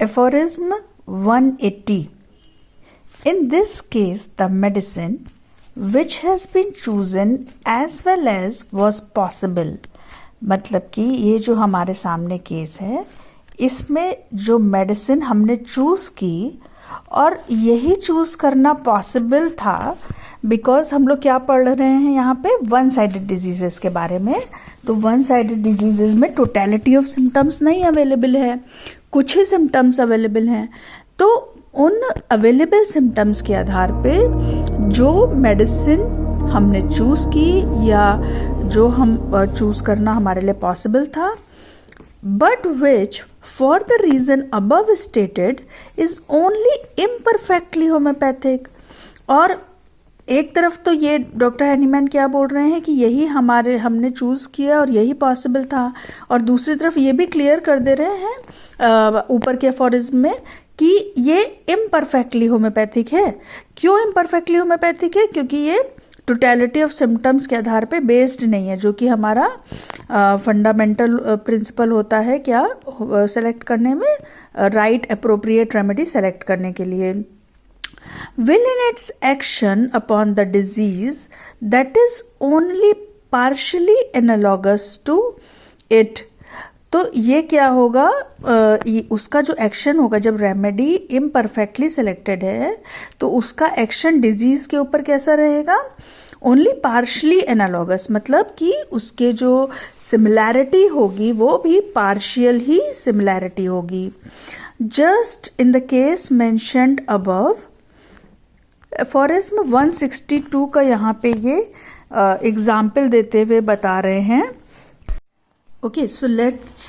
Aphorism 180. In this case, the medicine which has been chosen as well as was possible. मतलब कि ये जो हमारे सामने केस है, इसमें जो मेडिसिन हमने चूज़ की और यही चूज़ करना पॉसिबल था, बिकॉज हम लोग क्या पढ़ रहे हैं यहाँ पे, वन साइडेड डिजीजेस के बारे में. तो वन साइडेड डिजीजेस में टोटलिटी ऑफ सिम्टम्स नहीं अवेलेबल है, कुछ ही सिम्टम्स अवेलेबल हैं. तो उन अवेलेबल सिम्टम्स के आधार पे जो मेडिसिन हमने चूज़ की या जो हम चूज़ करना हमारे लिए पॉसिबल था, but which for the reason above stated is only imperfectly homeopathic. और एक तरफ तो ये डॉक्टर हैनीमैन क्या बोल रहे हैं कि यही हमने चूज़ किया और यही पॉसिबल था, और दूसरी तरफ ये भी क्लियर कर दे रहे हैं ऊपर के अफोरिज्म में कि ये इम्परफेक्टली होम्योपैथिक है. क्यों इम्परफेक्टली होम्योपैथिक है? क्योंकि ये टोटलिटी ऑफ सिम्टम्स के आधार पे बेस्ड नहीं है, जो कि हमारा फंडामेंटल प्रिंसिपल होता है क्या सेलेक्ट करने में, राइट अप्रोप्रिएट रेमेडी सेलेक्ट करने के लिए. Will in its action upon the disease that is only partially analogous to it. तो ये क्या होगा, उसका जो एक्शन होगा जब रेमेडी इम्परफेक्टली सिलेक्टेड है तो उसका एक्शन डिजीज के ऊपर कैसा रहेगा, ओनली पार्शली एनालॉगस, मतलब कि उसके जो सिमिलैरिटी होगी वो भी पार्शियल ही सिमिलैरिटी होगी. Just in the case mentioned above, aphorism 162 का यहाँ पे ये एग्जाम्पल देते हुए बता रहे हैं. Okay, so let's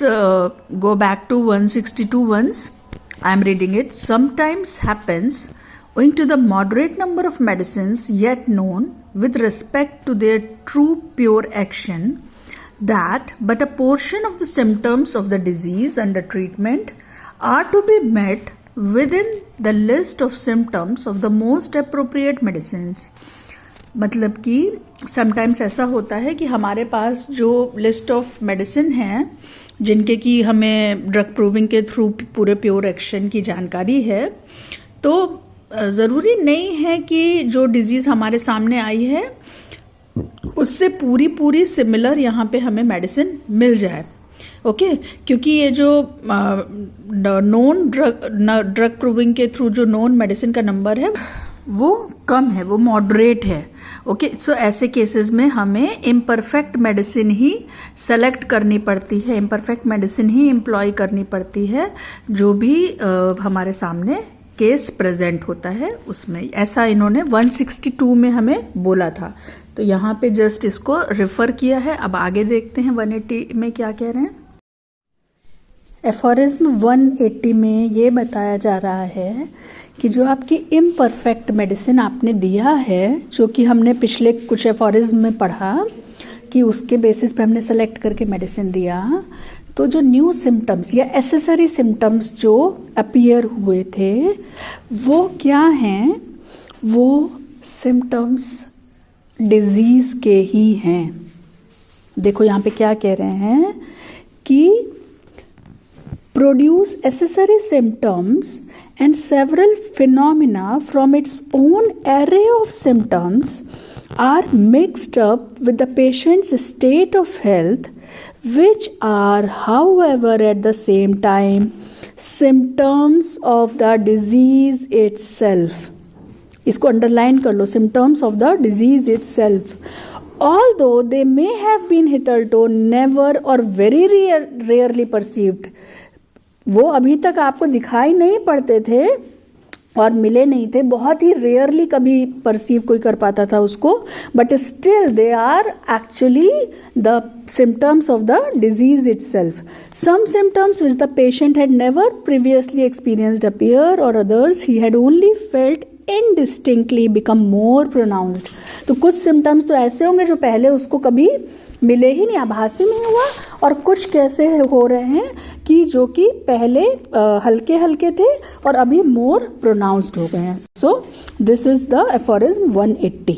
go back to 162 once. I am reading it. Sometimes happens, owing to the moderate number of medicines yet known with respect to their true pure action, that but a portion of the symptoms of the disease under treatment are to be met within the list of symptoms of the most appropriate medicines. मतलब कि sometimes ऐसा होता है कि हमारे पास जो list of medicine हैं जिनके कि हमें ड्रग प्रूविंग के थ्रू पूरे प्योर एक्शन की जानकारी है, तो ज़रूरी नहीं है कि जो डिजीज़ हमारे सामने आई है उससे पूरी सिमिलर यहाँ पे हमें मेडिसिन मिल जाए. ओके क्योंकि ये जो नॉन ड्रग प्रूविंग के थ्रू जो नॉन मेडिसिन का नंबर है वो कम है, वो मॉडरेट है. ओके सो ऐसे केसेस में हमें इम्परफेक्ट मेडिसिन ही सेलेक्ट करनी पड़ती है, इम्परफेक्ट मेडिसिन ही एम्प्लॉय करनी पड़ती है जो भी हमारे सामने केस प्रेजेंट होता है उसमें. ऐसा इन्होंने 162 में हमें बोला था, तो यहाँ पे जस्ट इसको रेफर किया है. अब आगे देखते हैं 180 में क्या कह रहे हैं. एफोरिज्म 180 में ये बताया जा रहा है कि जो आपकी इम्परफेक्ट मेडिसिन आपने दिया है, जो कि हमने पिछले कुछ एफोरिज्म में पढ़ा कि उसके बेसिस पे हमने सेलेक्ट करके मेडिसिन दिया, तो जो न्यू सिम्टम्स या एसेसरी सिम्टम्स जो अपीयर हुए थे वो क्या हैं, वो सिम्टम्स डिजीज के ही हैं. देखो यहाँ पे क्या कह रहे हैं कि produce accessory symptoms and several phenomena from its own array of symptoms are mixed up with the patient's state of health, which are however at the same time symptoms of the disease itself. इसको underline कर लो, symptoms of the disease itself. Although they may have been hitherto never or very rarely perceived, वो अभी तक आपको दिखाई नहीं पड़ते थे और मिले नहीं थे, बहुत ही रेयरली कभी परसीव कोई कर पाता था उसको, but still they are actually the symptoms of the disease itself. Some symptoms which the patient had never previously experienced appear और others he had only felt indistinctly become more pronounced. तो कुछ symptoms तो ऐसे होंगे जो पहले उसको कभी मिले ही नहीं, आभासी में हुआ, और कुछ कैसे हो रहे हैं कि जो कि पहले हल्के हल्के थे और अभी मोर प्रोनाउंस्ड हो गए हैं. So this is the aphorism 180.